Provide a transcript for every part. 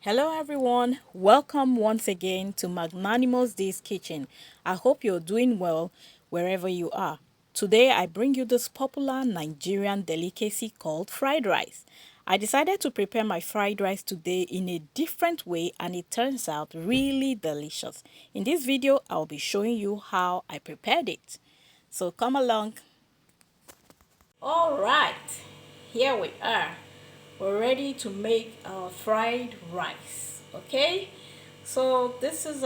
Hello everyone, welcome once again to Magnanimous Days Kitchen. I hope you're doing well wherever you are. Today I bring you this popular Nigerian delicacy called fried rice. I decided to prepare my fried rice today in a different way and it turns out really delicious. In this video, I'll be showing you how I prepared it. So come along. All right, here we are. We're ready to make our fried rice. Okay, so this is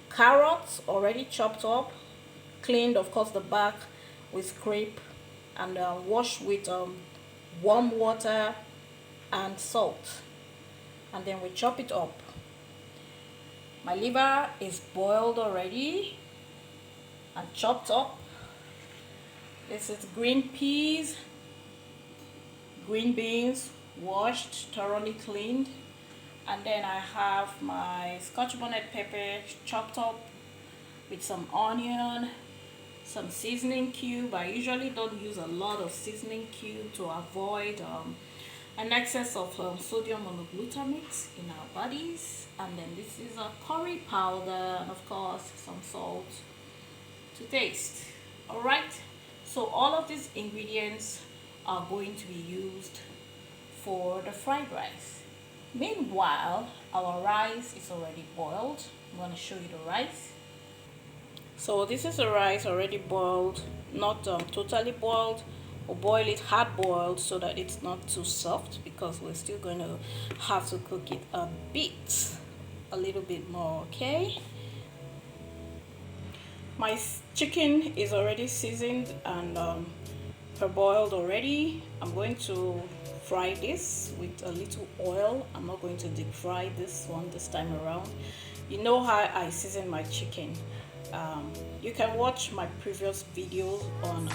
carrots already chopped up, cleaned, of course, the back with scrape and washed with warm water and salt, and then we chop it up. My liver is boiled already and chopped up. This is green peas, green beans, washed, thoroughly cleaned. And then I have my Scotch bonnet pepper chopped up with some onion, some seasoning cube. I usually don't use a lot of seasoning cube to avoid an excess of sodium monoglutamate in our bodies. And then this is a curry powder and of course some salt to taste. Alright, so all of these ingredients are going to be used for the fried rice. Meanwhile, our rice is already boiled. I'm going to show you the rice. So this is the rice already boiled, not totally boiled. We'll boil it hard boiled so that it's not too soft because we're still going to have to cook it a little bit more, okay? My chicken is already seasoned and parboiled already. I'm going to fry this with a little oil. I'm not going to deep fry this one this time around. You know how I season my chicken. You can watch my previous videos on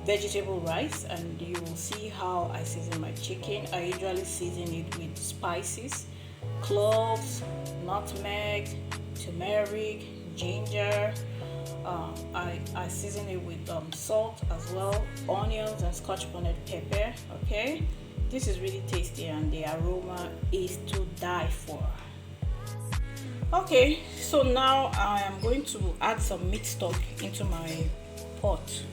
vegetable rice and you will see how I season my chicken. I usually season it with spices, cloves, nutmeg, turmeric, ginger. I season it with salt as well, onions and Scotch bonnet pepper. Okay, this is really tasty and the aroma is to die for. Okay, so now I am going to add some meat stock into my pot.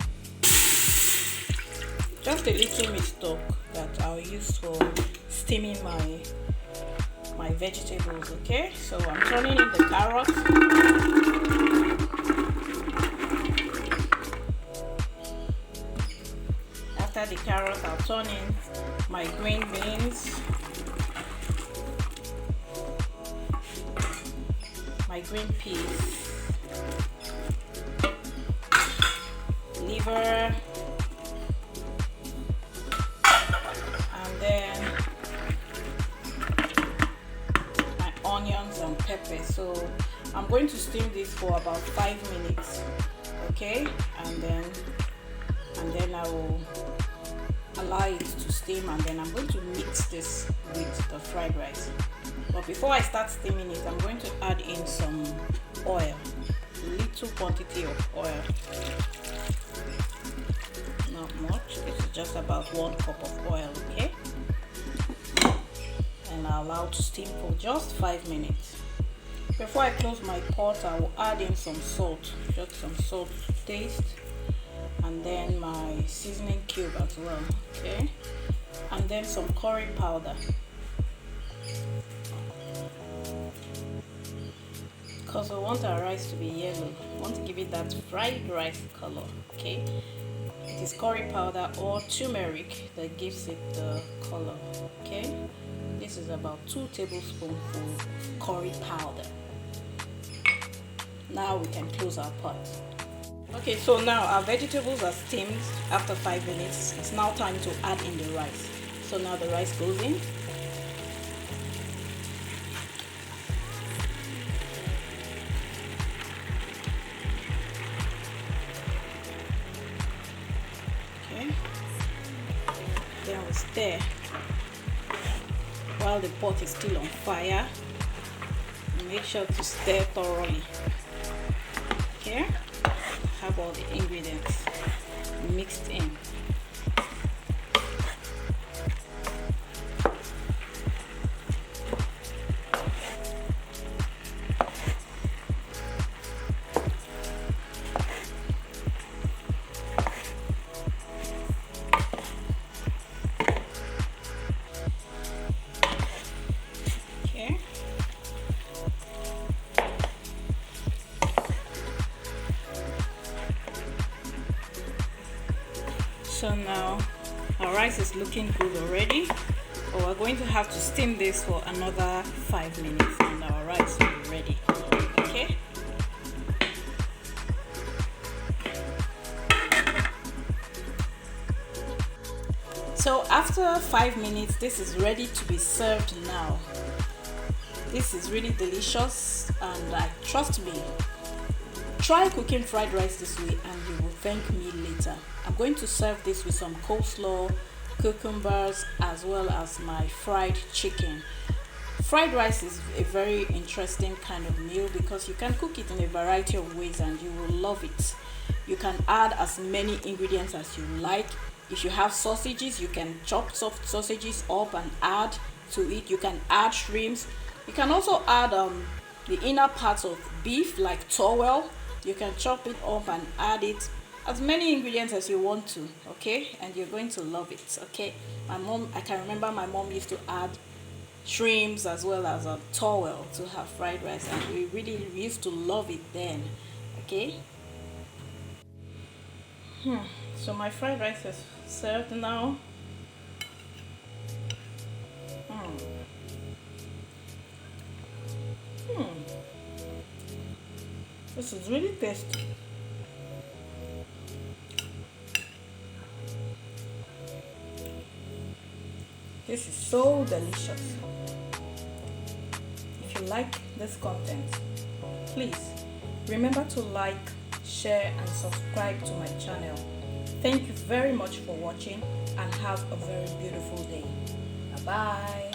Just a little meat stock that I'll use for steaming my vegetables. Okay, so I'm turning in the carrots. After the carrots, I'll turn in my green beans, my green peas, liver, and then my onions and pepper. So I'm going to steam this for about 5 minutes, okay, and then I will allow it to steam, and then I'm going to mix this with the fried rice. But before I start steaming it, I'm going to add in some oil, a little quantity of oil, not much. It's just about 1 cup of oil, okay, and I'll allow to steam for just 5 minutes. Before I close my pot, I will add in some salt, just some salt to taste, and then my seasoning cube as well, okay, and then some curry powder, because I want our rice to be yellow. I want to give it that fried rice color, okay. It is curry powder or turmeric that gives it the color, okay. This is about 2 tablespoons of curry powder. Now we can close our pot. Okay, so now our vegetables are steamed after 5 minutes. It's now time to add in the rice. So now the rice goes in. Okay. Then we stir while the pot is still on fire. Make sure to stir thoroughly. Okay. Have all the ingredients mixed in. So now our rice is looking good already, but we're going to have to steam this for another 5 minutes and our rice will be ready. Okay. So after 5 minutes, this is ready to be served now. This is really delicious, and trust me, try cooking fried rice this way and you will thank me later. I'm going to serve this with some coleslaw, cucumbers, as well as my fried chicken. Fried rice is a very interesting kind of meal because you can cook it in a variety of ways and you will love it. You can add as many ingredients as you like. If you have sausages, you can chop soft sausages up and add to it. You can add shrimps. You can also add the inner parts of beef like towel. You can chop it up and add it, as many ingredients as you want to, okay? And you're going to love it, okay? I can remember my mom used to add shrimps as well as a towel to her fried rice, and we used to love it then, okay? So my fried rice is served now. This is really tasty. This is so delicious. If you like this content, please remember to like, share and subscribe to my channel. Thank you very much for watching and have a very beautiful day. Bye bye.